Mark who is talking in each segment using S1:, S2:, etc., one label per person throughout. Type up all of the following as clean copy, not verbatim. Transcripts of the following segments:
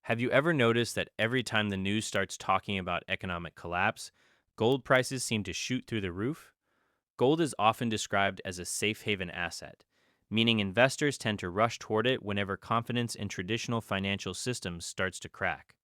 S1: Have you ever noticed that every time the news starts talking about economic collapse, gold prices seem to shoot through the roof? Gold is often described as a safe haven asset, meaning investors tend to rush toward it whenever confidence in traditional financial systems starts to crack.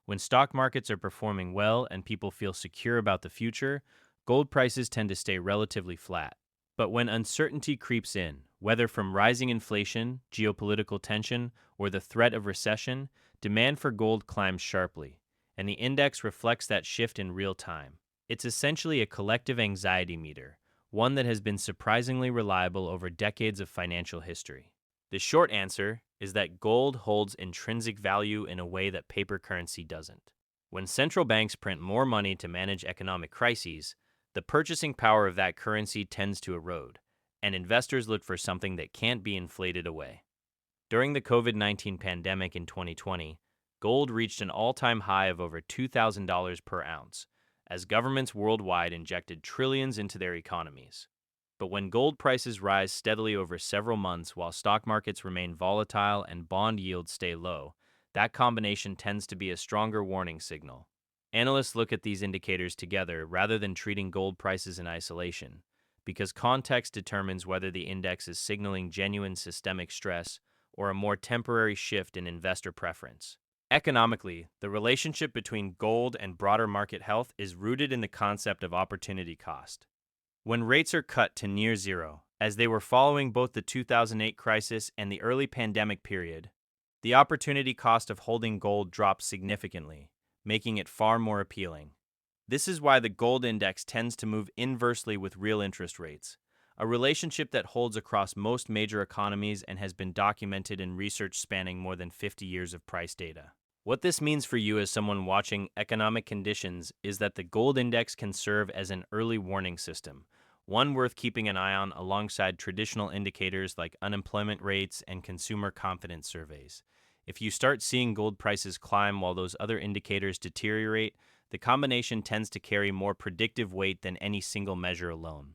S1: When stock markets are performing well and people feel secure about the future, gold prices tend to stay relatively flat. But when uncertainty creeps in, whether from rising inflation, geopolitical tension, or the threat of recession, demand for gold climbs sharply, and the index reflects that shift in real time. It's essentially a collective anxiety meter, one that has been surprisingly reliable over decades of financial history. The short answer is that gold holds intrinsic value in a way that paper currency doesn't. When central banks print more money to manage economic crises, the purchasing power of that currency tends to erode, and investors look for something that can't be inflated away. During the COVID-19 pandemic in 2020, gold reached an all-time high of over $2,000 per ounce, as governments worldwide injected trillions into their economies. But when gold prices rise steadily over several months while stock markets remain volatile and bond yields stay low, that combination tends to be a stronger warning signal. Analysts look at these indicators together rather than treating gold prices in isolation, because context determines whether the index is signaling genuine systemic stress or a more temporary shift in investor preference. Economically, the relationship between gold and broader market health is rooted in the concept of opportunity cost. When rates are cut to near zero, as they were following both the 2008 crisis and the early pandemic period, the opportunity cost of holding gold drops significantly, making it far more appealing. This is why the gold index tends to move inversely with real interest rates, a relationship that holds across most major economies and has been documented in research spanning more than 50 years of price data. What this means for you as someone watching economic conditions is that the gold index can serve as an early warning system, one worth keeping an eye on alongside traditional indicators like unemployment rates and consumer confidence surveys. If you start seeing gold prices climb while those other indicators deteriorate, the combination tends to carry more predictive weight than any single measure alone.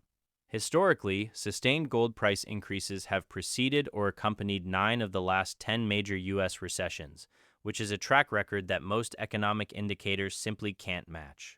S1: Historically, sustained gold price increases have preceded or accompanied 9 of the last 10 major U.S. recessions, which is a track record that most economic indicators simply can't match.